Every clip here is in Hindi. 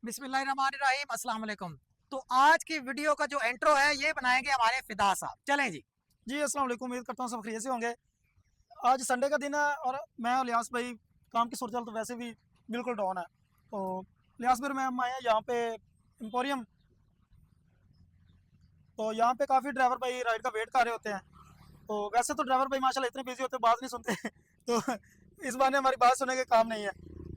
बिस्मिल्लाहिर्रहमानिर्रहीम, अस्सलाम वालेकुम। तो आज की वीडियो का जो इंट्रो है ये बनाएंगे हमारे फिदा साहब। चलें जी। जी अस्सलाम वालेकुम। उम्मीद करता हूँ सब खैरियत से होंगे। आज संडे का दिन है और मैं और लियास भाई काम की सूरत तो वैसे भी बिल्कुल डाउन है। तो लियास भाई मैं हम आए हैं यहाँ पे एम्पोरियम। तो यहाँ पे काफ़ी ड्राइवर भाई राइड का वेट कर रहे होते हैं। तो वैसे तो ड्राइवर भाई माशाल्लाह इतने बिजी होते हैं, बात नहीं सुनते तो इस बार ने हमारी बात सुनने के काम नहीं है।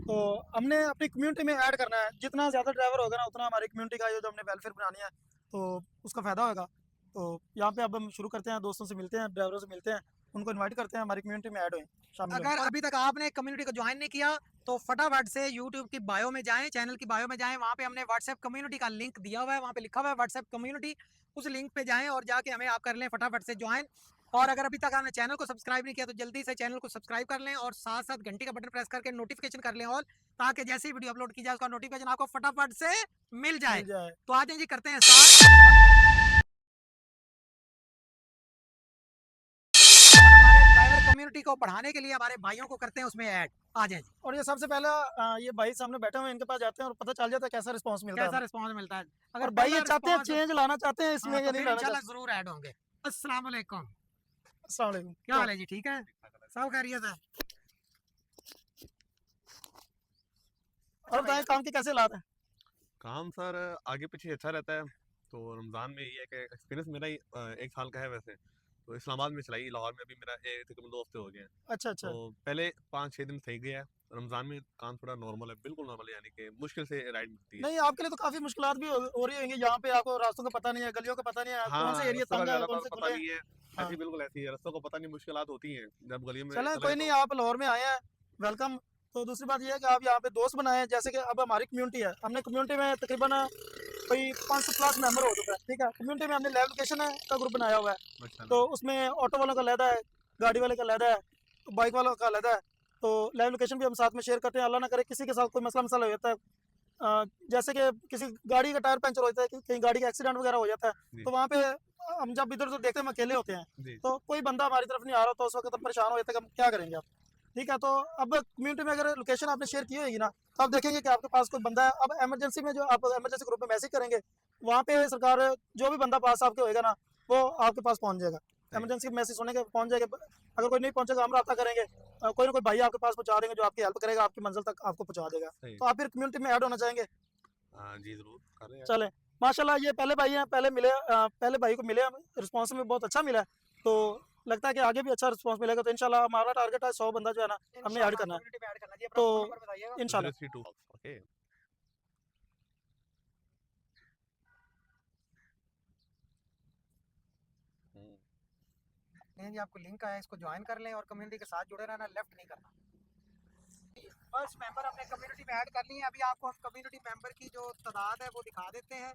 तो हमने अपनी कम्युनिटी में ऐड करना है, जितना ज़्यादा ड्राइवर होगा ना उतना हमारी कम्युनिटी का जो हमने वेलफेयर बनानी है तो उसका फ़ायदा होगा। तो यहाँ पे अब हम शुरू करते हैं, दोस्तों से मिलते हैं, ड्राइवरों से मिलते हैं, उनको इनवाइट करते हैं हमारी कम्युनिटी में ऐड हुए, शामिल हुए। अगर अभी तक आपने कम्युनिटी को ज्वाइन नहीं किया तो फटाफट से यूट्यूब की बायो में जाएं, चैनल की बायो में जाएं, वहाँ पे हमने व्हाट्सएप कम्युनिटी का लिंक दिया हुआ है, वहाँ पे लिखा हुआ है व्हाट्सएप कम्युनिटी। उस लिंक पे जाएं और जाके हमें आप कर लें फटाफट से ज्वाइन। और अगर अभी तक आपने चैनल को सब्सक्राइब नहीं किया तो जल्दी से चैनल को सब्सक्राइब कर लें और साथ साथ घंटी का बटन प्रेस करके नोटिफिकेशन कर लें ऑल, ताकि जैसे ही वीडियो अपलोड की जाए उसका नोटिफिकेशन आपको फटाफट से मिल जाए। मिल जाए। तो आज जी करते हैं स्टार्ट। ड्राइवर कम्युनिटी को बढ़ाने के लिए हमारे भाइयों को करते हैं उसमें ऐड। आ जाए जी। और ये सबसे पहला ये भाई सामने बैठे हुए हैं, इनके पास जाते हैं और पता चल जाता है कैसा रिस्पॉन्स मिलता है कैसा हमें। रिस्पांस मिलता है। और अगर भाई ये पहला चाहते हैं, रिस्पांस चेंज लाना चाहते हैं इसमें हाँ या तो नहीं फिर लाना इंशाल्लाह चाहते। जरूर ऐड होंगे। अस्सलाम वालेकुम। अस्सलाम वालेकुम। क्या हाल है जी, ठीक है? सब खैरियत है। अच्छा और भाई, बताएं काम के कैसे हालात हैं। काम सर आगे पीछे अच्छा रहता है। तो रमज़ान में ये है कि एक्सपीरियंस मेरा ही 1 साल का है वैसे। तो इस्लामाबाद में चलाई, लाहौर में अभी मेरा तकरीबन 2 हफ्ते हो गए हैं। अच्छा तो अच्छा। पहले 5-6 दिन सही गया है। रमज़ान में काम थोड़ा नॉर्मल है, बिल्कुल नॉर्मल है, यानी कि मुश्किल से राइड मिलती है। नहीं आपके लिए तो काफ़ी मुश्किलात भी हो रही होंगी, यहाँ पे आपको रास्तों का पता नहीं है, गलियों का पता नहीं है, कौन से हाँ, एरिया रस्तों का तंग है, कौन ज़्यादातर से पता खुले हैं। नहीं है। हाँ ऐसी बिल्कुल ऐसी है, रस्तों को पता नहीं, मुश्किलात होती हैं जब गली में चलें, चले कोई नहीं, तो। आप लाहौर में आए हैं, वेलकम। तो दूसरी बात यह है कि आप यहाँ पे दोस्त बनाए हैं, जैसे कि अब हमारी कम्युनिटी है, हमने कम्युनिटी में तकरीबन कोई 500+ मेंबर हो चुका है, ठीक है। कम्युनिटी में हमने लाइव लोकेशन है का ग्रुप बनाया हुआ है। तो माशाल्लाह। उसमें ऑटो वालों का अलहदा है, गाड़ी वाले का अलहदा है, बाइक वालों का अलहदा है। तो लाइव लोकेशन भी हम साथ में शेयर करते हैं, अल्लाह ना करे किसी के साथ कोई मसला मसला हो जाता है, जैसे कि किसी गाड़ी का टायर पंचर हो जाता है, कहीं गाड़ी का एक्सीडेंट वगैरह हो जाता है, जी तो वहाँ पे हम जब इधर उधर देखते हैं हम अकेले होते हैं। जी। तो कोई बंदा हमारी तरफ नहीं आ रहा, तो उस वक्त हम परेशान हो जाते हैं कि हम क्या करेंगे आप। ठीक है, तो अब कम्युनिटी में अगर लोकेशन आपने शेयर की होगी ना, तो आप देखेंगे कि आपके पास कोई बंदा है। अब इमरजेंसी में जो आप इमरजेंसी ग्रुप में मैसेज करेंगे, वहाँ पे सरकार जो भी बंदा पास आपके होएगा ना, वो आपके पास पहुँच जाएगा। सही। इमरजेंसी मैसेज होने के पहुँच जाएगा। अगर कोई नहीं पहुँचेगा हम रब्ता करेंगे, कोई ना कोई भाई आपके पास पहुँचा देंगे जो आपकी हेल्प करेगा, आपकी मंजिल तक आपको पहुँचा देगा। सही। तो आप फिर कम्युनिटी में ऐड होना चाहेंगे। हाँ जी, ज़रूर कर रहे हैं। चलें, माशाल्लाह ये पहले भाई हैं, पहले मिले, पहले भाई को मिले, रिस्पॉन्स में बहुत अच्छा मिला है। तो लगता है कि आगे भी अच्छा रिस्पॉन्स मिलेगा। तो इंशाल्लाह हमारा टारगेट है 100 बंदा जो है ना, हमने ऐड करना है। कम्युनिटी में ऐड करना जी। अपना तो फोन नंबर बताइएगा। इंशाल्लाह 032 ओके। नहीं जी, आपको लिंक आया, इसको ज्वाइन कर लें और कम्युनिटी के साथ जुड़े रहना, लेफ्ट नहीं करना। बस मेंबर अपने कम्युनिटी में ऐड कर लिए। अभी आपको हम कम्युनिटी मेंबर की जो तादाद है वो दिखा देते हैं,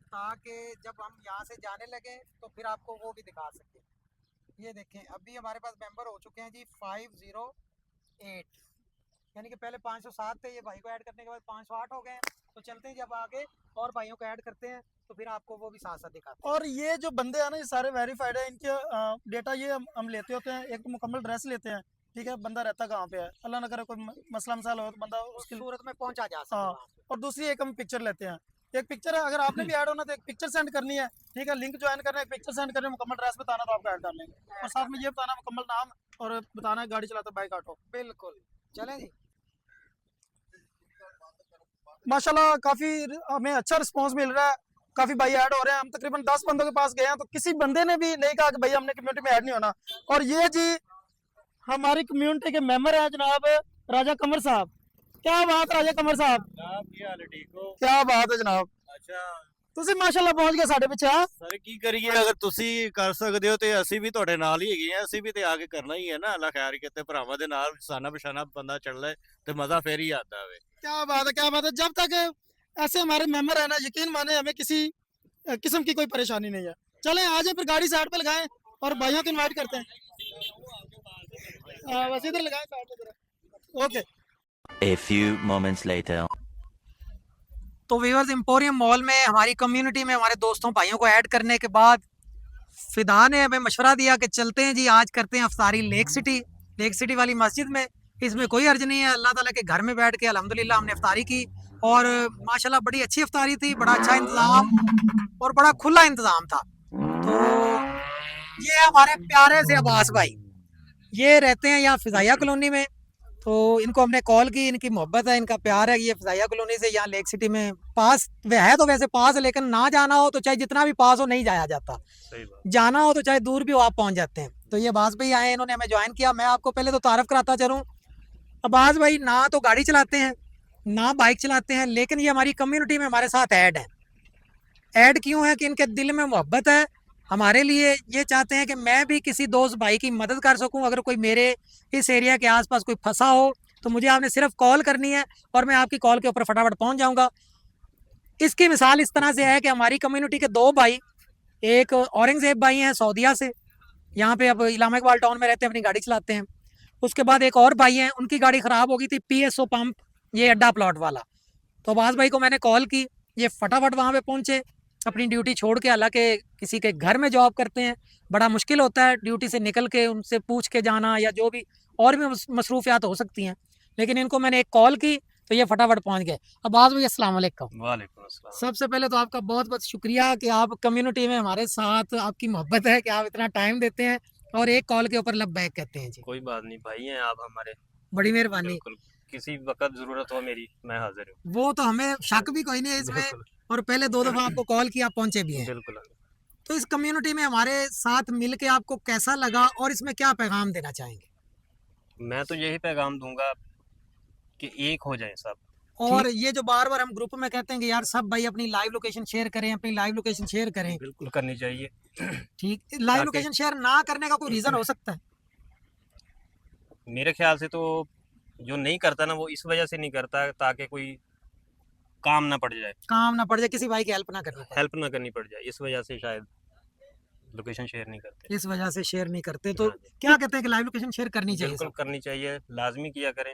ताकि जब हम यहाँ से जाने लगे तो फिर आपको वो भी दिखा सकें। ये देखें, अभी हमारे पास मेंबर हो चुके हैं जी 508, यानी कि पहले 507 थे, ये भाई को ऐड करने के बाद 508 हो गए हैं। तो चलते हैं जब आगे और भाइयों को ऐड करते हैं तो फिर आपको वो भी साथ साथ दिखाते हैं। और ये जो बंदे हैं ना, ये सारे वेरीफाइड है, इनके डेटा ये हम लेते होते हैं। एक तो मुकम्मल ड्रेस लेते हैं, ठीक है, बंदा रहता कहाँ पे है, अल्लाह ना करे कोई मसला मसाला हो तो बंदा उस उसकी। सूरत में पहुंचा जा सके हाँ, वहाँ पे। और दूसरी एक हम पिक्चर लेते हैं। एक पिक्चर है, अगर आपने भी ऐड होना तो एक पिक्चर सेंड करनी है, ठीक है, लिंक ज्वाइन करना है, एक पिक्चर सेंड करना है, मुकम्मल ड्रेस बताना तो आपको ऐड कर लेंगे। और ऐड साथ कर में लें, ये बताना मुकम्मल नाम और बताना है गाड़ी चलाता बाइक ऑटो। बिल्कुल। चलें जी। माशाल्लाह काफ़ी हमें अच्छा रिस्पांस मिल रहा है, काफ़ी भाई ऐड हो रहे हैं। हम तकरीबन 10 बंदों के पास गए हैं, तो किसी बंदे ने भी नहीं कहा कि भाई हमने कम्युनिटी में ऐड नहीं होना। और ये जी हमारी कम्युनिटी के मेंबर हैं जनाब राजा कमर साहब। क्या बात है राजा कमर साहब, जनाब की हाल है, ठीक हो? क्या बात है जनाब, अच्छा ਤੁਸੀਂ ਮਾਸ਼ਾਅੱਲਾ ਪਹੁੰਚ ਗਏ ਸਾਡੇ ਪਿੱਛੇ। ਆ ਸਰ ਕੀ ਕਰੀਏ, ਅਗਰ ਤੁਸੀਂ ਕਰ ਸਕਦੇ ਹੋ ਤੇ ਅਸੀਂ ਵੀ ਤੁਹਾਡੇ ਨਾਲ ਹੀ ਹੈਗੇ ਆ, ਅਸੀਂ ਵੀ ਤੇ ਆ ਕੇ ਕਰਨਾ ਹੀ ਹੈ ਨਾ। ਅੱਲਾ ਖੈਰ ਕੀਤੇ, ਭਰਾਵਾਂ ਦੇ ਨਾਲ ਸਾਨਾ ਬਿਸ਼ਾਨਾ ਬੰਦਾ ਚੱਲ ਲੈ ਤੇ ਮਜ਼ਾ ਫੇਰ ਹੀ आता है। क्या बात है, क्या बात है। जब तक ऐसे हमारे मेंबर है ना, यकीन माने हमें किसी किस्म की कोई परेशानी नहीं है। चलें आ जाए फिर, गाड़ी साइड पे लगाएं और भाइयों को इनवाइट करते हैं। बस इधर लगाएं साइड पे। Okay. A few moments later. तो वीवर्स, एम्पोरियम मॉल में हमारी कम्युनिटी में हमारे दोस्तों भाइयों को ऐड करने के बाद फिदा ने हमें मशवरा दिया कि चलते हैं जी, आज करते हैं अफ्तारी लेक सिटी वाली मस्जिद में। इसमें कोई अर्ज नहीं है, अल्लाह ताला के घर में बैठ के अल्हम्दुलिल्लाह हमने अफ्तारी की। और माशाल्लाह बड़ी अच्छी इफ्तारी थी, बड़ा अच्छा इंतज़ाम और बड़ा खुला इंतज़ाम था। तो ये हमारे प्यारे से अब्बास भाई, ये रहते हैं यहाँ फ़िज़ाइया कॉलोनी में। तो इनको हमने कॉल की, इनकी मोहब्बत है, इनका प्यार है। ये फ़िज़ाइया कॉलोनी से यहाँ लेक सिटी में पास है, तो वैसे पास है, लेकिन ना जाना हो तो चाहे जितना भी पास हो नहीं जाया जाता, सही बात। जाना हो तो चाहे दूर भी हो आप पहुँच जाते हैं। तो ये अब्बास भाई आए, इन्होंने हमें ज्वाइन किया। मैं आपको पहले तो तारफ़ कराता चलूँ, अब्बास भाई ना तो गाड़ी चलाते हैं ना बाइक चलाते हैं, लेकिन ये हमारी कम्युनिटी में हमारे साथ ऐड हैं। ऐड क्यों है कि इनके दिल में मोहब्बत है हमारे लिए। ये चाहते हैं कि मैं भी किसी दोस्त भाई की मदद कर सकूं। अगर कोई मेरे इस एरिया के आसपास कोई फंसा हो तो मुझे आपने सिर्फ कॉल करनी है और मैं आपकी कॉल के ऊपर फटाफट पहुंच जाऊंगा। इसकी मिसाल इस तरह से है कि हमारी कम्युनिटी के दो भाई, एक औरंगजेब भाई हैं सऊदीया से, यहाँ पे अब इलामा इकबाल टाउन में रहते हैं, अपनी गाड़ी चलाते हैं। उसके बाद एक और भाई हैं, उनकी गाड़ी ख़राब हो गई थी PSO पंप, ये अड्डा प्लॉट वाला। तो अब्बास भाई को मैंने कॉल की, ये फटाफट वहाँ पे पहुँचे अपनी ड्यूटी छोड़ के। हालांकि किसी के घर में जॉब करते हैं, बड़ा मुश्किल होता है ड्यूटी से निकल के उनसे पूछ के जाना, या जो भी और भी मसरूफियात हो सकती हैं, लेकिन इनको मैंने एक कॉल की तो ये फटाफट पहुँच गए। अब्बास भाई अस्सलाम वालेकुम। वालेकुम अस्सलाम। सबसे पहले तो आपका बहुत बहुत शुक्रिया कि आप कम्युनिटी में हमारे साथ, आपकी मोहब्बत है कि आप इतना टाइम देते हैं और एक कॉल के ऊपर लब्बैक कहते हैं जी। कोई बात नहीं, भाई हैं आप हमारे। बड़ी मेहरबानी। बिल्कुल, किसी वक्त ज़रूरत हो मेरी, मैं हाज़िर हूँ। वो तो हमें शक भी कोई नहीं है इसमें, बिल्कुल, और पहले 2 दफ़ा आपको कॉल किया, पहुँचे भी हैं। बिल्कुल। तो इस कम्युनिटी में हमारे साथ मिल के आपको कैसा लगा और इसमें क्या पैगाम देना चाहेंगे? मैं तो यही पैगाम दूँगा कि एक हो जाएँ सब। और ये जो बार-बार हम ग्रुप में कहते हैं कि यार सब भाई अपनी लाइव लोकेशन शेयर करें, अपनी लाइव लोकेशन शेयर करें। बिल्कुल करनी चाहिए। ठीक, लाइव ताकि लोकेशन शेयर ना करने का कोई रीज़न हो सकता है? मेरे ख़्याल से तो जो नहीं करता ना, वो इस वजह से नहीं करता ताकि कोई काम ना पड़ जाए, काम ना पड़ जाए, किसी भाई की हेल्प ना करनी पड़े, हेल्प ना करनी पड़ जाए, इस वजह से शायद लोकेशन शेयर नहीं करते। इस वजह से शेयर नहीं करते। तो हाँ जी, क्या कहते हैं कि लाइव लोकेशन शेयर करनी चाहिए बिल्कुल सब? करनी चाहिए, लाज़मी किया करें।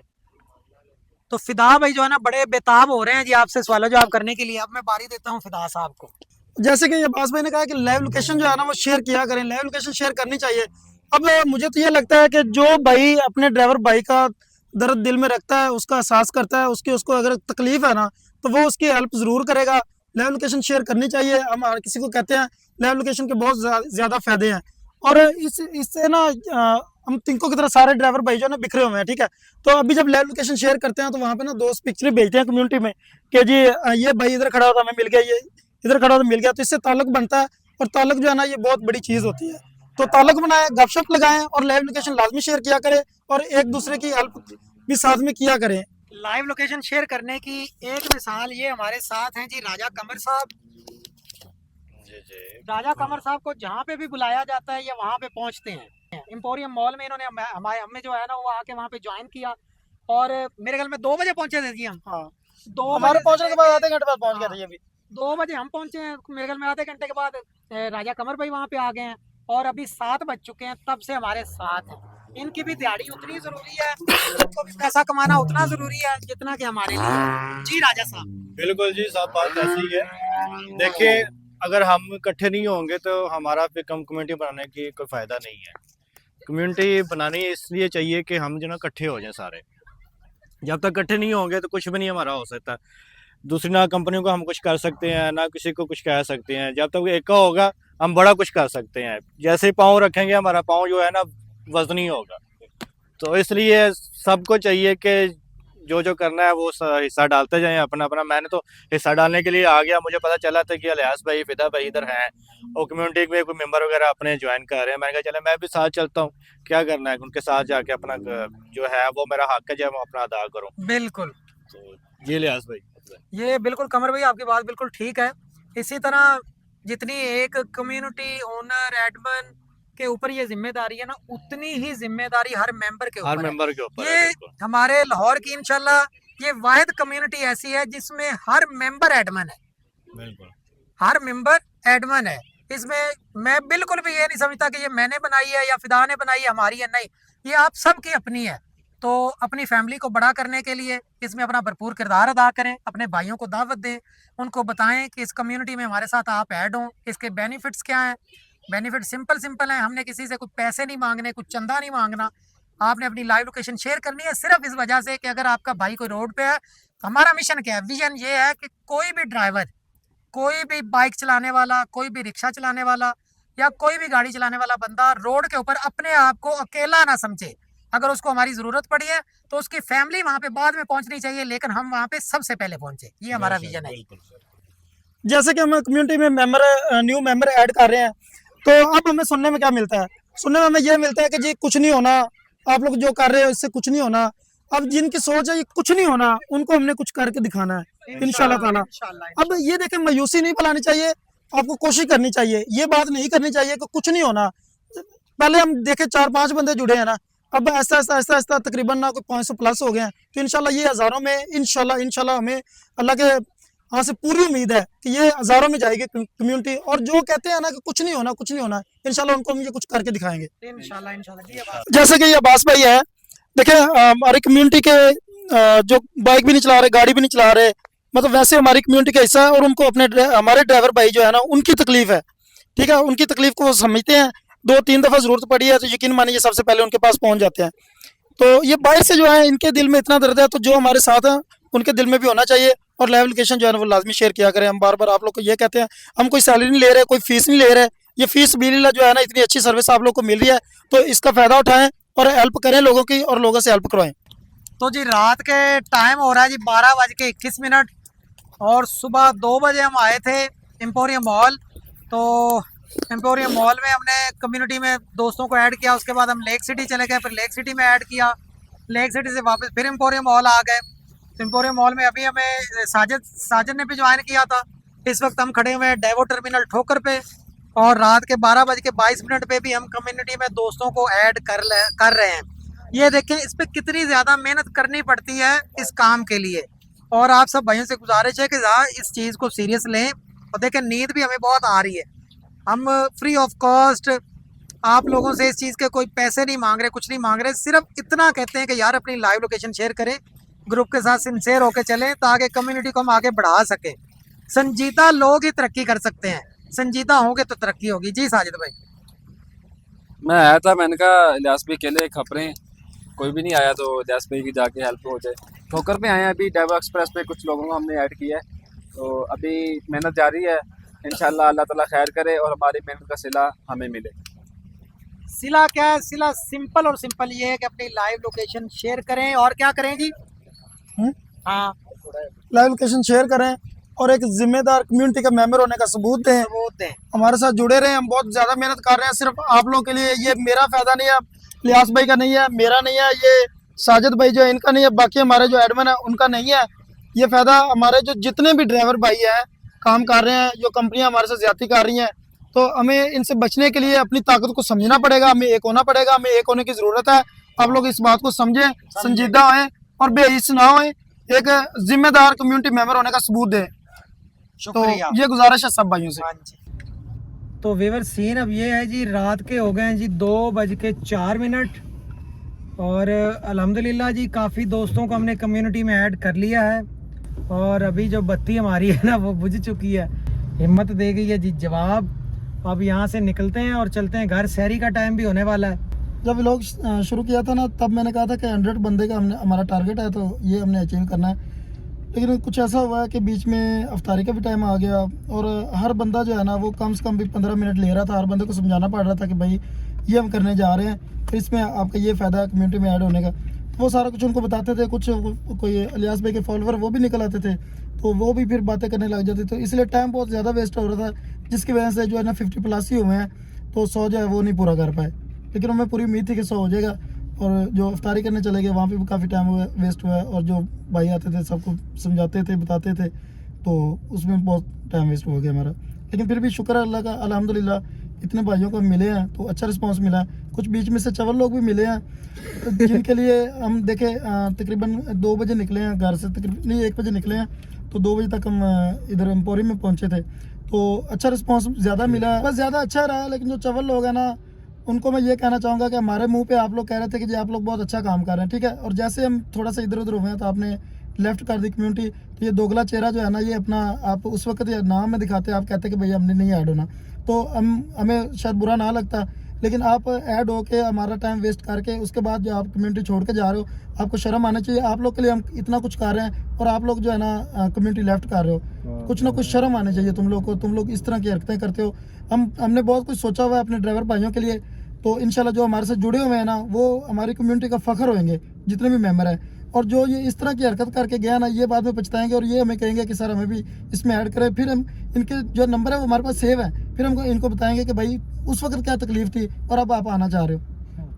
तो फिदा भाई जो है ना बड़े बेताब हो रहे हैं जी आपसे सवाल जवाब करने के लिए। अब मैं बारी देता हूँ फिदा साहब को। जैसे कि अब्बास भाई ने कहा कि लाइव लोकेशन जो है ना वो शेयर किया करें, लाइव लोकेशन शेयर करनी चाहिए। अब मुझे तो ये लगता है कि जो भाई अपने ड्राइवर भाई का दर्द दिल में रखता है, उसका एहसास करता है, उसकी उसको अगर तकलीफ है ना तो वो उसकी हेल्प ज़रूर करेगा। लाइव लोकेशन शेयर करनी चाहिए। हम हर किसी को कहते हैं लाइव लोकेशन के बहुत ज़्यादा फायदे हैं। और इससे ना हम तिनको की तरह सारे ड्राइवर भाई जो है ना बिखरे हुए हैं, ठीक है। तो अभी जब लाइव लोकेशन शेयर करते हैं तो वहाँ पे ना दोस्त पिक्चरें भेजते हैं कम्युनिटी में कि जी ये भाई इधर खड़ा होता हमें मिल गया, ये इधर खड़ा होता मिल गया। तो इससे ताल्लुक बनता है, और ताल्लुक जो है ना ये बहुत बड़ी चीज़ होती है। तो ताल्लुक बनाए, गपशप लगाएं और लाइव लोकेशन लाजमी शेयर किया करें, और एक दूसरे की हेल्प भी साथ में किया करें। लाइव लोकेशन शेयर करने की एक मिसाल ये हमारे साथ हैं जी राजा कमर साहब। जी जी। राजा कमर साहब को जहाँ पे भी बुलाया जाता है ये वहाँ पे पहुँचते हैं। एम्पोरियम मॉल में इन्होंने हमारे हमें जो है ना वो आके वहाँ पे ज्वाइन किया, और मेरे ख्याल में 2 बजे पहुँचे थे जी हम। हाँ, 2 हमारे बजे पहुंचने के बाद आधे घंटे बाद पहुंच गया हाँ, था ये भी। 2 बजे हम पहुँचे हैं, मेरे ख्याल में आधे घंटे के बाद राजा कमर भाई वहाँ पे आ गए हैं, और अभी 7 बज चुके हैं तब से हमारे साथ हैं। इनकी भी दिहाड़ी उतनी ज़रूरी है, इनको भी पैसा कमाना उतना ज़रूरी है जितना कि हमारे लिए। जी राजा साहब। बिल्कुल जी, सब बात ऐसी ही है। देखिए, अगर हम इकट्ठे नहीं होंगे तो हमारा फिर कम्युनिटी बनाने की कोई फ़ायदा नहीं है। कम्युनिटी बनानी इसलिए चाहिए कि हम जो ना इकट्ठे हो जाएं सारे। जब तक इकट्ठे नहीं होंगे तो कुछ भी नहीं हमारा हो सकता। दूसरी ना कंपनियों को हम कुछ कर सकते हैं, ना किसी को कुछ कह सकते हैं। जब तक एक होगा हम बड़ा कुछ कर सकते हैं। जैसे पाँव रखेंगे हमारा पाँव जो है ना वजनी होगा। तो इसलिए सबको चाहिए कि जो जो करना है वो हिस्सा डालते जाएं अपना अपना। मैंने तो हिस्सा डालने के लिए आ गया, मुझे पता चला था कि अलियास भाई, फिदा भाई इधर हैं और कम्युनिटी में कोई मेंबर वगैरह अपने ज्वाइन कर रहे हैं। मैंने कहा चले मैं भी साथ चलता हूँ, क्या करना है उनके साथ जाके अपना जो है वो मेरा हक है जो मैं अपना अदा करूँ। बिल्कुल, तो ये अलियास भाई। ये बिल्कुल कमर भाई आपकी बात बिल्कुल ठीक है। इसी तरह जितनी एक कम्युनिटी ओनर एडमिन के ऊपर ये जिम्मेदारी है ना, उतनी ही जिम्मेदारी हर मेंबर के हर ऊपर है। मेंबर के ऊपर है। ये बिल्कुल हमारे लाहौर की इंशाल्लाह ये वाहिद कम्युनिटी ऐसी है जिसमें हर मेंबर एडमिन है, बिल्कुल। हर मेंबर एडमिन है। इसमें मैं बिल्कुल भी ये नहीं समझता कि ये मैंने बनाई है या फिदा ने बनाई है, हमारी है, नहीं, ये आप सबकी अपनी है। तो अपनी फैमिली को बड़ा करने के लिए इसमें अपना भरपूर किरदार अदा करें, अपने भाइयों को दावत दें, उनको बताएं कि इस कम्युनिटी में हमारे साथ आप ऐड हों, इसके बेनिफिट्स क्या हैं। बेनिफिट सिंपल सिंपल हैं, हमने किसी से कुछ पैसे नहीं मांगने, कुछ चंदा नहीं मांगना। आपने अपनी लाइव लोकेशन शेयर करनी है सिर्फ इस वजह से कि अगर आपका भाई कोई रोड पे है हमारा मिशन क्या है, विजन ये है कि कोई भी ड्राइवर, कोई भी बाइक चलाने वाला, कोई भी रिक्शा चलाने वाला या कोई भी गाड़ी चलाने वाला बंदा रोड के ऊपर अपने आप को अकेला ना समझे। अगर उसको हमारी ज़रूरत पड़ी है तो उसकी फैमिली वहाँ पे बाद में पहुँचनी चाहिए, लेकिन हम वहाँ पे सबसे पहले पहुँचे, ये हमारा विजन है। जैसे कि हम कम्युनिटी में न्यू मेंबर ऐड कर रहे हैं, तो अब हमें सुनने में क्या मिलता है? सुनने में हमें ये मिलता है कि जी कुछ नहीं होना, आप लोग जो कर रहे हो इससे कुछ नहीं होना। अब जिनकी सोच है ये कुछ नहीं होना, उनको हमने कुछ करके दिखाना है इंशाल्लाह ताला। अब ये देखें, मायूसी नहीं फैलानी चाहिए, आपको कोशिश करनी चाहिए, ये बात नहीं करनी चाहिए कि कुछ नहीं होना। पहले हम देखे 4-5 बंदे जुड़े हैं ना, अब ऐसा ऐसा ऐसा ऐसा तकरीबन ना कोई 500 प्लस हो गए हैं, तो इंशाल्लाह ये हज़ारों में इंशाल्लाह हमें अल्लाह के हाँ से पूरी उम्मीद है कि ये हज़ारों में जाएगी कम्युनिटी। और जो कहते हैं ना कि कुछ नहीं होना, इंशाल्लाह उनको हम ये कुछ करके दिखाएंगे इंशाल्लाह। जैसे कि ये अब्बास भाई है, देखिए हमारी कम्युनिटी के जो बाइक भी नहीं चला रहे, गाड़ी भी नहीं चला रहे, मतलब वैसे हमारी कम्युनिटी का हिस्सा है, और उनको अपने हमारे ड्राइवर भाई जो है ना उनकी तकलीफ है, ठीक है, उनकी तकलीफ को वो समझते हैं। 2-3 दफ़ा ज़रूरत पड़ी है तो यकीन मानिए सबसे पहले उनके पास पहुंच जाते हैं। तो ये बाइक से जो है इनके दिल में इतना दर्द है, तो जो हमारे साथ हैं उनके दिल में भी होना चाहिए। और लाइव लोकेशन जो है ना वो लाजमी शेयर किया करें। हम बार बार आप लोग को ये कहते हैं, हम कोई सैलरी नहीं ले रहे, कोई फीस नहीं ले रहे, ये फीस बिल्ला जो है ना इतनी अच्छी सर्विस आप लोग को मिल रही है, तो इसका फ़ायदा उठाएं और हेल्प करें लोगों की, और लोगों से हेल्प करवाएं। तो जी रात के टाइम हो रहा है जी 12:21 और सुबह 2 बजे हम आए थे एम्पोरियम मॉल। तो एम्पोरियम मॉल में हमने कम्युनिटी में दोस्तों को ऐड किया, उसके बाद हम लेक सिटी चले गए, फिर लेक सिटी में ऐड किया, लेक सिटी से वापस फिर एम्पोरियम मॉल आ गए। तो एम्पोरियम मॉल में अभी हमें साजिद ने भी ज्वाइन किया था। इस वक्त हम खड़े हुए हैं डेवो टर्मिनल ठोकर पे, और रात के 12:22 पे भी हम कम्युनिटी में दोस्तों को ऐड कर रहे हैं। ये देखें इस पर कितनी ज़्यादा मेहनत करनी पड़ती है इस काम के लिए, और आप सब भाइयों से गुजारिश है कि ज़रा इस चीज़ को सीरियस लें। और देखें नींद भी हमें बहुत आ रही है, हम फ्री ऑफ कॉस्ट आप लोगों से इस चीज़ के कोई पैसे नहीं मांग रहे, कुछ नहीं मांग रहे, सिर्फ इतना कहते हैं कि यार अपनी लाइव लोकेशन शेयर करें, ग्रुप के साथ सिंसेयर होकर चलें ताकि कम्युनिटी को हम आगे बढ़ा सकें। संजीदा लोग ही तरक्की कर सकते हैं, संजीदा होंगे तो तरक्की होगी। जी साजिद भाई। मैं आया था, मैंने कहा इलियास भाई अकेले खपरे हैं, कोई भी नहीं आया, तो इलियास भाई की जाके हेल्प हो जाए। ठोकर पे आए हैं, अभी डेवो एक्सप्रेस पे कुछ लोगों को हमने ऐड किया है, तो अभी मेहनत जारी है। इंशाल्लाह अल्लाह ताला खैर करे और हमारी मेहनत का सिला हमें मिले। सिला क्या है? सिला सिंपल और सिंपल ये है कि अपनी लाइव लोकेशन शेयर करें, और क्या करें जी? हाँ, लाइव लोकेशन शेयर करें और एक जिम्मेदार कम्युनिटी का मेंबर होने का सबूत दें। हमारे साथ जुड़े रहें, हम बहुत ज़्यादा मेहनत कर रहे हैं सिर्फ आप लोगों के लिए। ये मेरा फ़ायदा नहीं है, इलियास भाई का नहीं है, मेरा नहीं है, ये साजिद भाई जो है इनका नहीं है, बाकी हमारे जो एडमिन है उनका नहीं है। ये फ़ायदा हमारे जो जितने भी ड्राइवर भाई हैं काम कर रहे हैं, जो कंपनियां हमारे साथ ज़्यादती कर रही हैं, तो हमें इनसे बचने के लिए अपनी ताकत को समझना पड़ेगा, हमें एक होना पड़ेगा, हमें एक होने की ज़रूरत है। आप लोग इस बात को समझें, संजीदा होएं और बेहिस ना होएं, एक जिम्मेदार कम्युनिटी मेंबर होने का सबूत दें। तो ये गुजारिश है सब भाइयों से। हाँ जी। तो व्यूअर सीन अब ये है जी, रात के हो गए हैं जी 2:04 और अल्हम्दुलिल्लाह जी काफ़ी दोस्तों को हमने कम्युनिटी में ऐड कर लिया है, और अभी जो बत्ती हमारी है ना वो बुझ चुकी है, हिम्मत दे गई है जी जवाब। अब यहाँ से निकलते हैं और चलते हैं घर, सहरी का टाइम भी होने वाला है। जब व्लॉग शुरू किया था ना तब मैंने कहा था कि 100 बंदे का हमारा टारगेट है, तो ये हमने अचीव करना है। लेकिन कुछ ऐसा हुआ है कि बीच में अफ्तारी का भी टाइम आ गया, और हर बंदा जो है ना वो कम से कम भी 15 मिनट ले रहा था, हर बंदे को समझाना पड़ रहा था कि भाई ये हम करने जा रहे हैं, फिर इसमें आपका ये फ़ायदा है कम्युनिटी में ऐड होने का। तो वो सारा कुछ उनको बताते थे, कुछ कोई इलियास भाई के फॉलोवर वो भी निकल आते थे, तो वो भी फिर बातें करने लग जाते, तो इसलिए टाइम बहुत ज़्यादा वेस्ट हो रहा था, जिसकी वजह से जो है ना 50 प्लस ही हुए हैं, तो 100 जो है वो नहीं पूरा कर पाए। लेकिन हमें पूरी उम्मीद थी कि 100 हो जाएगा, और जो अफ्तारी करने चले गए वहाँ पे भी काफ़ी टाइम वेस्ट हुआ है, और जो भाई आते थे सबको समझाते थे बताते थे, तो उसमें बहुत टाइम वेस्ट हो गया हमारा। लेकिन फिर भी शुक्र है अल्लाह का, अल्हम्दुलिल्लाह इतने भाइयों को मिले हैं तो अच्छा रिस्पांस मिला है। कुछ बीच में से चवल लोग भी मिले हैं जिनके लिए हम देखे तकरीबन 2 बजे निकले हैं घर से, तकरीबन नहीं 1 बजे निकले हैं, तो 2 बजे तक हम इधर एम्पोरियम में पहुँचे थे, तो अच्छा रिस्पांस ज़्यादा मिला है, बस ज़्यादा अच्छा रहा। लेकिन जो चवल लोग हैं ना उनको मैं ये कहना चाहूँगा कि हमारे मुंह पे आप लोग कह रहे थे कि जी आप लोग बहुत अच्छा काम कर रहे हैं, ठीक है, और जैसे हम थोड़ा सा इधर उधर हुए हैं तो आपने लेफ्ट कर दी कम्युनिटी, तो ये दोगला चेहरा जो है ना ये अपना आप उस वक्त ये नाम में दिखाते, आप कहते कि भैया हमने नहीं ऐड होना, तो हमें शायद बुरा ना लगता, लेकिन आप ऐड होके हमारा टाइम वेस्ट करके उसके बाद जो आप कम्युनिटी छोड़ के जा रहे हो, आपको शर्म आना चाहिए। आप लोग के लिए हम इतना कुछ कर रहे हैं और आप लोग जो है ना कम्युनिटी लेफ्ट कर रहे हो। कुछ ना कुछ शर्म आनी चाहिए तुम लोग को। तुम लोग इस तरह की हरकतें करते हो। हमने बहुत कुछ सोचा हुआ है अपने ड्राइवर भाइयों के लिए, तो इंशाल्लाह जो हमारे साथ जुड़े हुए हैं ना वो हमारी कम्युनिटी का फ़ख्र होंगे जितने भी मेम्बर हैं। और जो ये इस तरह की हरकत करके गया ना, ये बाद में पछताएंगे और ये हमें कहेंगे कि सर हमें भी इसमें ऐड करें। फिर हम इनके जो नंबर है वो हमारे पास सेव है, फिर हम इनको बताएंगे कि भाई उस वक्त क्या तकलीफ थी और अब आप आना चाह रहे हो।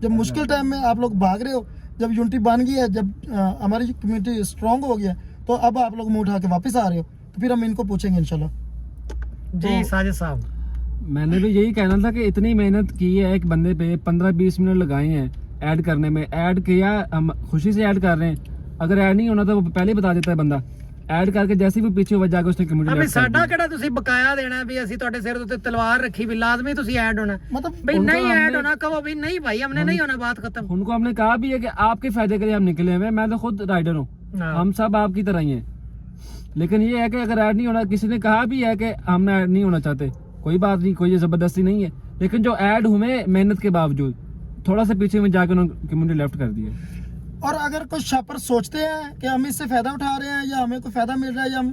जब मुश्किल टाइम में आप लोग भाग रहे हो, जब यूनिटी बन गई है, जब हमारी कम्युनिटी स्ट्रॉन्ग हो गया, तो अब आप लोग मुँह उठा के वापस आ रहे हो, तो फिर हम इनको पूछेंगे इंशाल्लाह। जी साजिद साहब, मैंने भी यही कहना था कि इतनी मेहनत की है एक बंदे पे, 15-20 मिनट लगाए हैं ऐड करने में। ऐड किया, हम खुशी से ऐड कर रहे हैं। अगर ऐड नहीं होना तो वो पहले बता देता है बंदा। ऐड करके जैसे भी पीछे हुआ जाके उसने कम्युनिटी अभी साडा किहड़ा तुसी बकाया देना भी ਅਸੀਂ ਤੁਹਾਡੇ ਸਿਰ ਉੱਤੇ तलवार रखी भी लाजमी ਤੁਸੀਂ ऐड होना, मतलब भाई उनको नहीं हमने- ऐड होना कहो भी नहीं भाई हमने नहीं होना, बात खत्म। उनको हमने कहा भी है कि आपके फायदे के लिए हम निकले हुए हैं। मैं तो खुद राइडर हूँ, हाँ। हम सब आपकी तरह ही हैं। लेकिन ये है कि अगर ऐड नहीं होना, किसी ने कहा भी है कि हम ऐड नहीं होना चाहते, कोई बात नहीं, कोई जबरदस्ती नहीं है। लेकिन जो ऐड हुए मेहनत के बावजूद, थोड़ा सा पीछे में जाकर उन्होंने कम्युनिटी लेफ्ट कर दी है। और अगर कोई शॉपर सोचते हैं कि हम इससे फ़ायदा उठा रहे हैं या हमें कोई फ़ायदा मिल रहा है या हम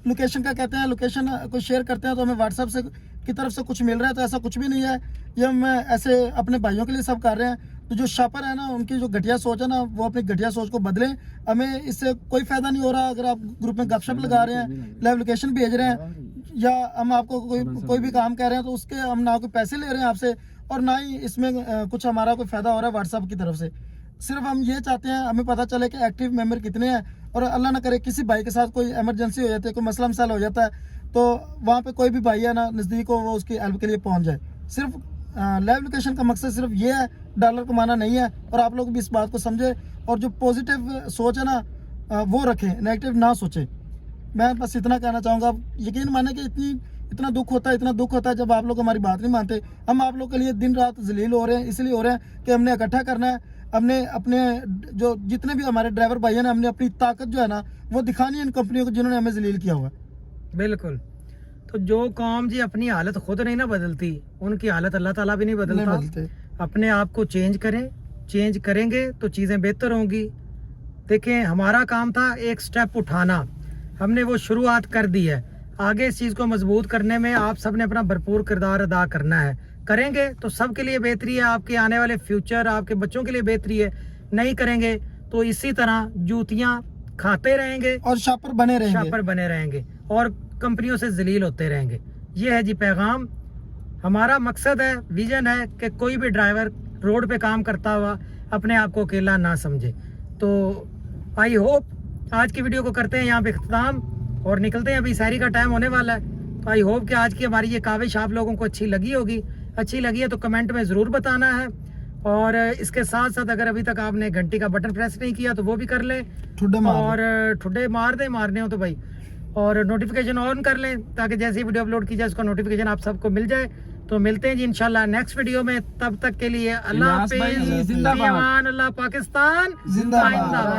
लोकेशन का कहते हैं, लोकेशन को शेयर करते हैं तो हमें व्हाट्सएप से की तरफ से कुछ मिल रहा है, तो ऐसा कुछ भी नहीं है। ये हम ऐसे अपने भाइयों के लिए सब कर रहे हैं। तो जो शॉपर है ना, उनकी जो घटिया सोच है ना, वो अपनी घटिया सोच को बदलें। हमें इससे कोई फ़ायदा नहीं हो रहा। अगर आप ग्रुप में गपशप लगा रहे हैं, लाइव लोकेशन भेज रहे हैं, या हम आपको कोई भी काम कह रहे हैं, तो उसके हम ना कोई पैसे ले रहे हैं आपसे और ना ही इसमें कुछ हमारा कोई फ़ायदा हो रहा है व्हाट्सएप की तरफ से। सिर्फ हम ये चाहते हैं, हमें पता चले कि एक्टिव मेंबर कितने हैं, और अल्लाह ना करे किसी भाई के साथ कोई इमरजेंसी हो जाती है, कोई मसला मसाला हो जाता है, तो वहाँ पे कोई भी भाई है ना नज़दीक हो, वो उसकी हेल्प के लिए पहुँच जाए। सिर्फ लाइव लोकेशन का मकसद सिर्फ ये है, डॉलर कमाना नहीं है। और आप लोग भी इस बात को समझे और जो पॉजिटिव सोच है ना वो रखें, नेगेटिव ना सोचें। मैं बस इतना कहना चाहूँगा। आप यकीन माने कि इतना दुख होता है जब आप लोग हमारी बात नहीं मानते। हम आप लोग के लिए दिन रात जलील हो रहे हैं, इसलिए हो रहे हैं कि हमने इकट्ठा करना है। हमने अपने जो जितने भी हमारे ड्राइवर भाई हैं, हमने अपनी ताकत जो है ना वो दिखानी है इन कंपनियों को जिन्होंने हमें जलील किया हुआ है। बिल्कुल। तो जो कौम जी अपनी हालत खुद नहीं ना बदलती, उनकी हालत अल्लाह ताला भी नहीं बदलता। अपने आप को चेंज करें, चेंज करेंगे तो चीज़ें बेहतर होंगी। देखें, हमारा काम था एक स्टेप उठाना, हमने वो शुरुआत कर दी है। आगे इस चीज़ को मजबूत करने में आप सब ने अपना भरपूर किरदार अदा करना है। करेंगे तो सबके लिए बेहतरी है, आपके आने वाले फ्यूचर, आपके बच्चों के लिए बेहतरी है। नहीं करेंगे तो इसी तरह जूतियाँ खाते रहेंगे और शापर बने रहेंगे और कंपनियों से जलील होते रहेंगे। ये है जी पैगाम। हमारा मकसद है, विजन है कि कोई भी ड्राइवर रोड पे काम करता हुआ अपने आप को अकेला ना समझे। तो आई होप आज की वीडियो को करते हैं यहाँ पे इख्तिताम और निकलते हैं। अभी सहरी का टाइम होने वाला है। तो आई होप कि आज की हमारी ये काविश आप लोगों को अच्छी लगी होगी। अच्छी लगी है तो कमेंट में ज़रूर बताना है। और इसके साथ साथ अगर अभी तक आपने घंटी का बटन प्रेस नहीं किया तो वो भी कर लें, और ठुड्डे मारने हो तो भाई, और नोटिफिकेशन ऑन कर लें ताकि जैसे ही वीडियो अपलोड की जाए उसका नोटिफिकेशन आप सबको मिल जाए। तो मिलते हैं जी इंशाल्लाह नेक्स्ट वीडियो में। तब तक के लिए अल्लाह हाफिज़, अल्लाह पाकिस्तान जिंदाबाद।